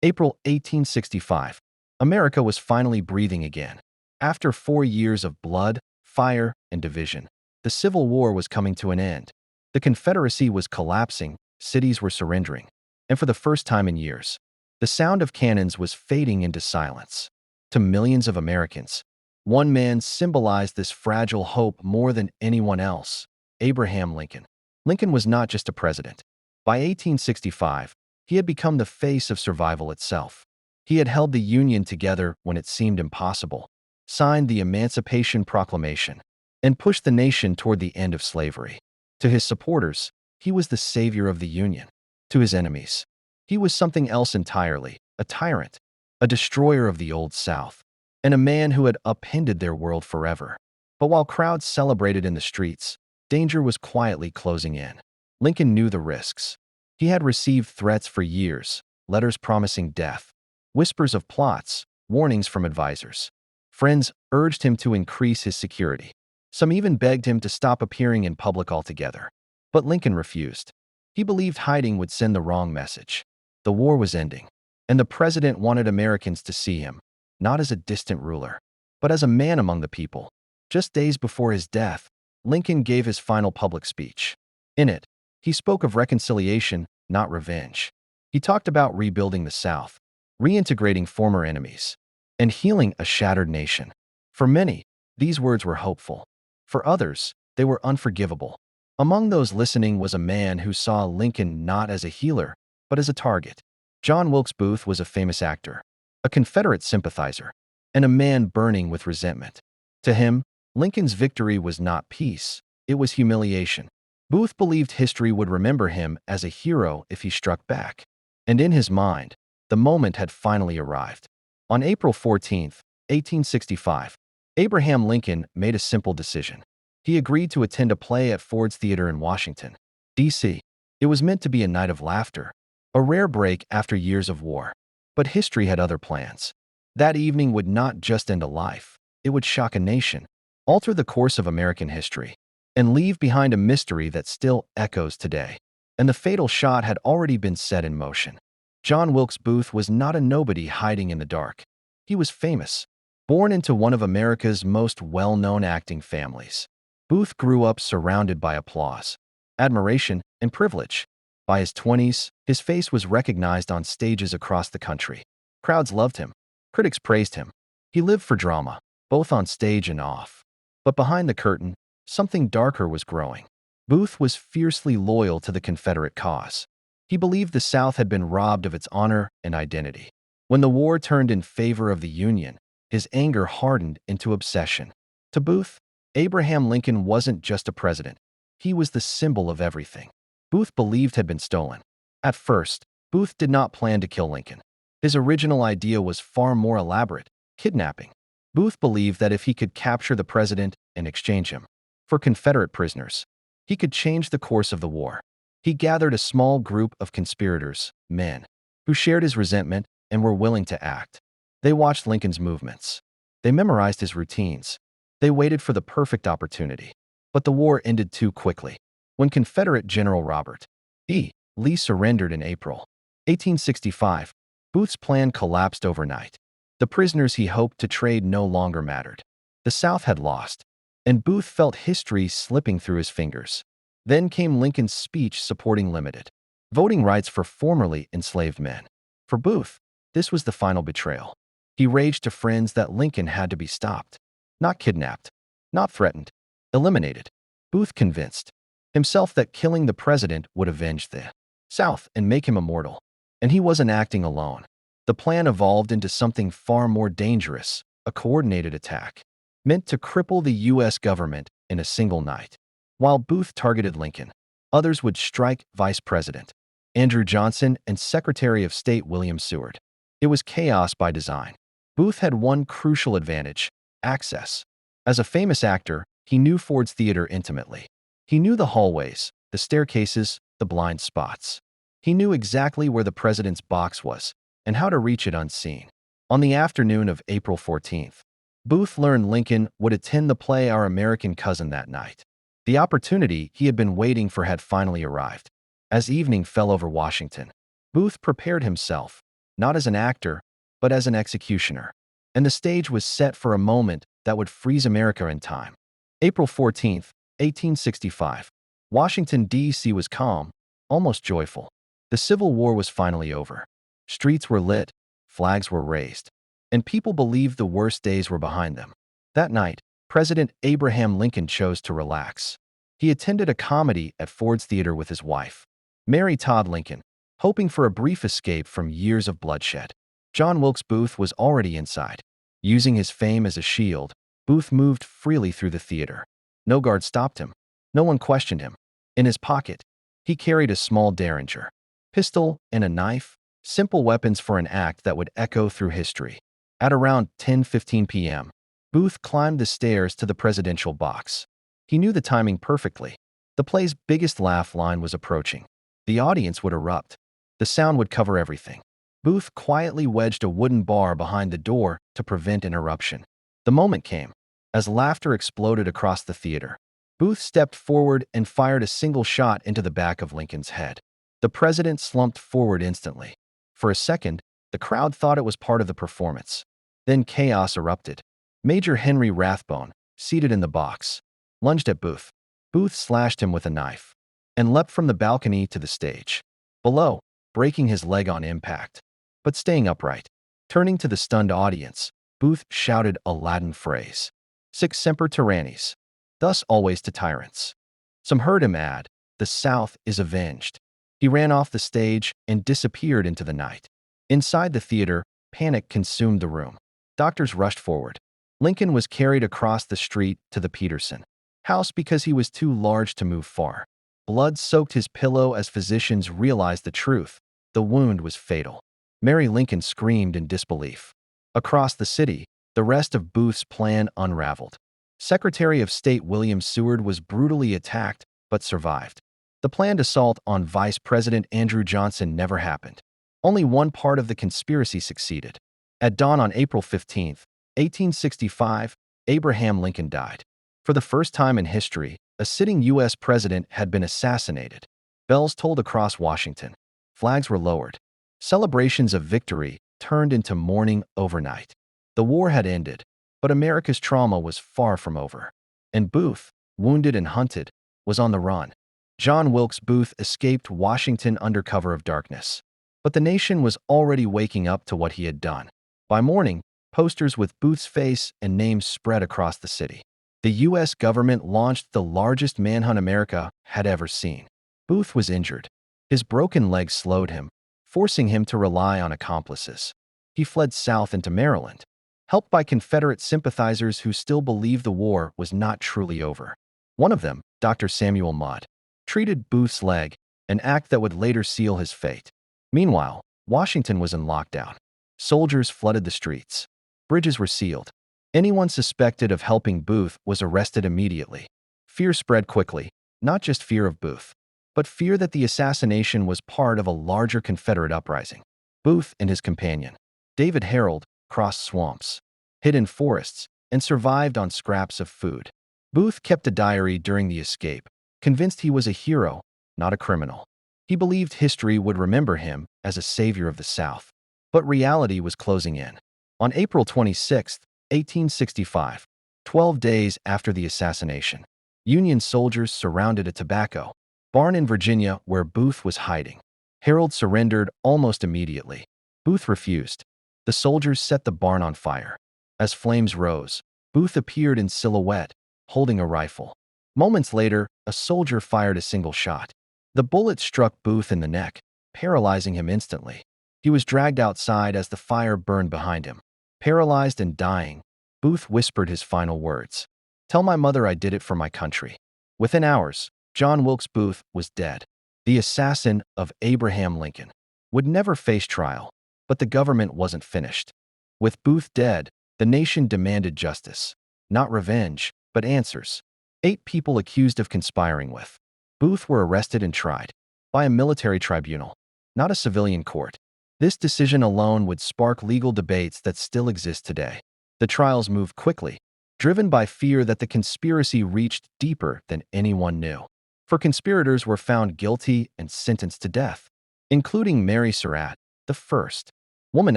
April 1865. America was finally breathing again. After 4 years of blood, fire, and division, the Civil War was coming to an end. The Confederacy was collapsing, cities were surrendering, and for the first time in years, the sound of cannons was fading into silence. To millions of Americans, one man symbolized this fragile hope more than anyone else: Abraham Lincoln. Lincoln was not just a president. By 1865, he had become the face of survival itself. He had held the Union together when it seemed impossible, signed the Emancipation Proclamation, and pushed the nation toward the end of slavery. To his supporters, he was the savior of the Union. To his enemies, he was something else entirely: a tyrant, a destroyer of the Old South, and a man who had upended their world forever. But while crowds celebrated in the streets, danger was quietly closing in. Lincoln knew the risks. He had received threats for years, letters promising death, whispers of plots, warnings from advisors. Friends urged him to increase his security. Some even begged him to stop appearing in public altogether. But Lincoln refused. He believed hiding would send the wrong message. The war was ending, and the president wanted Americans to see him, not as a distant ruler, but as a man among the people. Just days before his death, Lincoln gave his final public speech. In it, he spoke of reconciliation, not revenge. He talked about rebuilding the South, reintegrating former enemies, and healing a shattered nation. For many, these words were hopeful. For others, they were unforgivable. Among those listening was a man who saw Lincoln not as a healer, but as a target. John Wilkes Booth was a famous actor, a Confederate sympathizer, and a man burning with resentment. To him, Lincoln's victory was not peace, it was humiliation. Booth believed history would remember him as a hero if he struck back. And in his mind, the moment had finally arrived. On April 14, 1865, Abraham Lincoln made a simple decision. He agreed to attend a play at Ford's Theater in Washington, D.C. It was meant to be a night of laughter, a rare break after years of war. But history had other plans. That evening would not just end a life, it would shock a nation, alter the course of American history, and leave behind a mystery that still echoes today. And the fatal shot had already been set in motion. John Wilkes Booth was not a nobody hiding in the dark. He was famous, born into one of America's most well-known acting families. Booth grew up surrounded by applause, admiration, and privilege. By his 20s, his face was recognized on stages across the country. Crowds loved him. Critics praised him. He lived for drama, both on stage and off. But behind the curtain, something darker was growing. Booth was fiercely loyal to the Confederate cause. He believed the South had been robbed of its honor and identity. When the war turned in favor of the Union, his anger hardened into obsession. To Booth, Abraham Lincoln wasn't just a president. He was the symbol of everything Booth believed had been stolen. At first, Booth did not plan to kill Lincoln. His original idea was far more elaborate: kidnapping. Booth believed that if he could capture the president and exchange him for Confederate prisoners, he could change the course of the war. He gathered a small group of conspirators, men, who shared his resentment and were willing to act. They watched Lincoln's movements. They memorized his routines. They waited for the perfect opportunity. But the war ended too quickly. When Confederate General Robert E. Lee surrendered in April 1865, Booth's plan collapsed overnight. The prisoners he hoped to trade no longer mattered. The South had lost, and Booth felt history slipping through his fingers. Then came Lincoln's speech supporting limited voting rights for formerly enslaved men. For Booth, this was the final betrayal. He raged to friends that Lincoln had to be stopped, not kidnapped, not threatened, eliminated. Booth convinced himself that killing the president would avenge the South and make him immortal. And he wasn't acting alone. The plan evolved into something far more dangerous: a coordinated attack, meant to cripple the U.S. government in a single night. While Booth targeted Lincoln, others would strike Vice President Andrew Johnson and Secretary of State William Seward. It was chaos by design. Booth had one crucial advantage: access. As a famous actor, he knew Ford's Theater intimately. He knew the hallways, the staircases, the blind spots. He knew exactly where the president's box was and how to reach it unseen. On the afternoon of April 14th, Booth learned Lincoln would attend the play Our American Cousin that night. The opportunity he had been waiting for had finally arrived. As evening fell over Washington, Booth prepared himself. not as an actor, but as an executioner. And the stage was set for a moment that would freeze America in time. April 14th, 1865. Washington, D.C. was calm, almost joyful. The Civil War was finally over. Streets were lit, flags were raised, and people believed the worst days were behind them. That night, President Abraham Lincoln chose to relax. He attended a comedy at Ford's Theater with his wife, Mary Todd Lincoln, hoping for a brief escape from years of bloodshed. John Wilkes Booth was already inside. Using his fame as a shield, Booth moved freely through the theater. No guard stopped him. No one questioned him. In his pocket, he carried a small derringer, pistol, and a knife, simple weapons for an act that would echo through history. At around 10:15 p.m., Booth climbed the stairs to the presidential box. He knew the timing perfectly. The play's biggest laugh line was approaching. The audience would erupt. The sound would cover everything. Booth quietly wedged a wooden bar behind the door to prevent interruption. The moment came. As laughter exploded across the theater, Booth stepped forward and fired a single shot into the back of Lincoln's head. The president slumped forward instantly. For a second, the crowd thought it was part of the performance. Then chaos erupted. Major Henry Rathbone, seated in the box, lunged at Booth. Booth slashed him with a knife and leapt from the balcony to the stage. Below, breaking his leg on impact, but staying upright. Turning to the stunned audience, Booth shouted a Latin phrase, Sic semper tyrannis, thus always to tyrants. Some heard him add, the South is avenged. He ran off the stage and disappeared into the night. Inside the theater, panic consumed the room. Doctors rushed forward. Lincoln was carried across the street to the Peterson house because he was too large to move far. Blood soaked his pillow as physicians realized the truth. The wound was fatal. Mary Lincoln screamed in disbelief. Across the city, the rest of Booth's plan unraveled. Secretary of State William Seward was brutally attacked, but survived. The planned assault on Vice President Andrew Johnson never happened. Only one part of the conspiracy succeeded. At dawn on April 15th, 1865, Abraham Lincoln died. For the first time in history, a sitting U.S. president had been assassinated. Bells tolled across Washington. Flags were lowered. Celebrations of victory turned into mourning overnight. The war had ended, but America's trauma was far from over. And Booth, wounded and hunted, was on the run. John Wilkes Booth escaped Washington under cover of darkness. But the nation was already waking up to what he had done. By morning, posters with Booth's face and name spread across the city. The U.S. government launched the largest manhunt America had ever seen. Booth was injured. His broken leg slowed him, forcing him to rely on accomplices. He fled south into Maryland, helped by Confederate sympathizers who still believed the war was not truly over. One of them, Dr. Samuel Mudd, treated Booth's leg, an act that would later seal his fate. Meanwhile, Washington was in lockdown. Soldiers flooded the streets. Bridges were sealed. Anyone suspected of helping Booth was arrested immediately. Fear spread quickly, not just fear of Booth, but fear that the assassination was part of a larger Confederate uprising. Booth and his companion, David Harold, crossed swamps, hid in forests, and survived on scraps of food. Booth kept a diary during the escape, convinced he was a hero, not a criminal. He believed history would remember him as a savior of the South. But reality was closing in. On April 26, 1865, 12 days after the assassination, Union soldiers surrounded a tobacco barn in Virginia where Booth was hiding. Harold surrendered almost immediately. Booth refused. The soldiers set the barn on fire. As flames rose, Booth appeared in silhouette, holding a rifle. Moments later, a soldier fired a single shot. The bullet struck Booth in the neck, paralyzing him instantly. He was dragged outside as the fire burned behind him. Paralyzed and dying, Booth whispered his final words. "Tell my mother I did it for my country." Within hours, John Wilkes Booth was dead. The assassin of Abraham Lincoln would never face trial, but the government wasn't finished. With Booth dead, the nation demanded justice. Not revenge, but answers. 8 people accused of conspiring with Booth were arrested and tried by a military tribunal, not a civilian court. This decision alone would spark legal debates that still exist today. The trials moved quickly, driven by fear that the conspiracy reached deeper than anyone knew. 4 conspirators were found guilty and sentenced to death, including Mary Surratt, the first. woman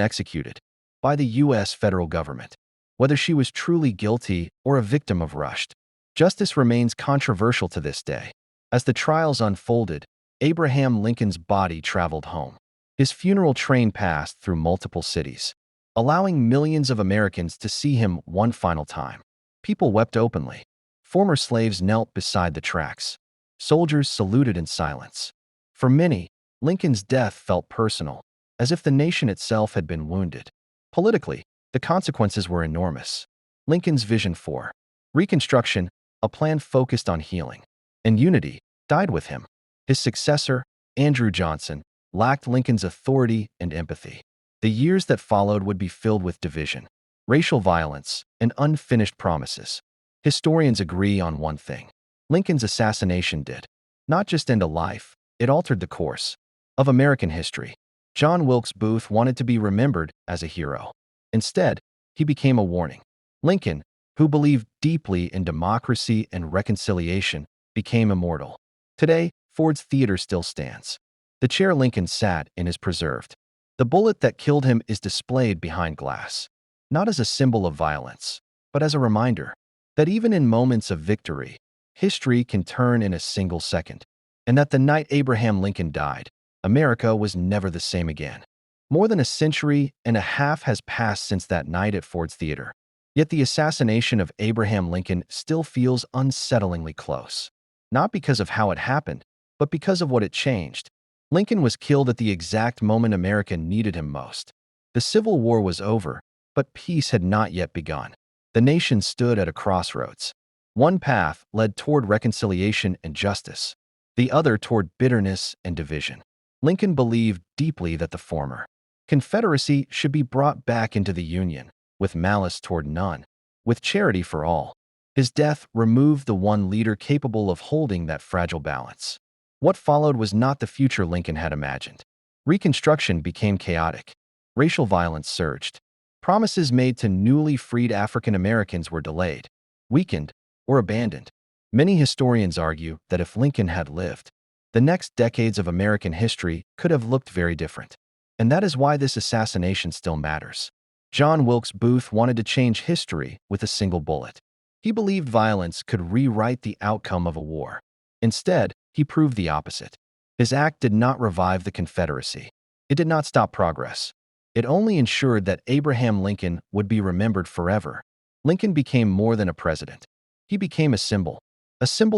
executed by the U.S. federal government. Whether she was truly guilty or a victim of rushed justice remains controversial to this day. As the trials unfolded, Abraham Lincoln's body traveled home. His funeral train passed through multiple cities, allowing millions of Americans to see him one final time. People wept openly. Former slaves knelt beside the tracks. Soldiers saluted in silence. For many, Lincoln's death felt personal, as if the nation itself had been wounded. Politically, the consequences were enormous. Lincoln's vision for Reconstruction, a plan focused on healing and unity, died with him. His successor, Andrew Johnson, lacked Lincoln's authority and empathy. The years that followed would be filled with division, racial violence, and unfinished promises. Historians agree on one thing. Lincoln's assassination did not just end a life, it altered the course of American history. John Wilkes Booth wanted to be remembered as a hero. Instead, he became a warning. Lincoln, who believed deeply in democracy and reconciliation, became immortal. Today, Ford's Theater still stands. The chair Lincoln sat in is preserved. The bullet that killed him is displayed behind glass, not as a symbol of violence, but as a reminder that even in moments of victory, history can turn in a single second, and that the night Abraham Lincoln died, America was never the same again. More than a century and a half has passed since that night at Ford's Theater, yet the assassination of Abraham Lincoln still feels unsettlingly close. Not because of how it happened, but because of what it changed. Lincoln was killed at the exact moment America needed him most. The Civil War was over, but peace had not yet begun. The nation stood at a crossroads. One path led toward reconciliation and justice, the other toward bitterness and division. Lincoln believed deeply that the former, Confederacy, should be brought back into the Union, with malice toward none, with charity for all. His death removed the one leader capable of holding that fragile balance. What followed was not the future Lincoln had imagined. Reconstruction became chaotic. Racial violence surged. Promises made to newly freed African Americans were delayed, weakened, or abandoned. Many historians argue that if Lincoln had lived, the next decades of American history could have looked very different. And that is why this assassination still matters. John Wilkes Booth wanted to change history with a single bullet. He believed violence could rewrite the outcome of a war. Instead, he proved the opposite. His act did not revive the Confederacy. It did not stop progress. It only ensured that Abraham Lincoln would be remembered forever. Lincoln became more than a president. He became a symbol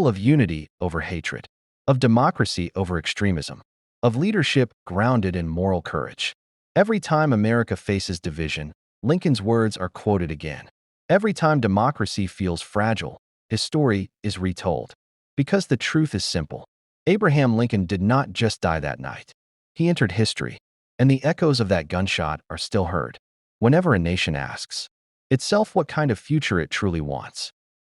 of unity over hatred, of democracy over extremism, of leadership grounded in moral courage. Every time America faces division, Lincoln's words are quoted again. Every time democracy feels fragile, his story is retold. Because the truth is simple. Abraham Lincoln did not just die that night. He entered history, and the echoes of that gunshot are still heard whenever a nation asks itself what kind of future it truly wants.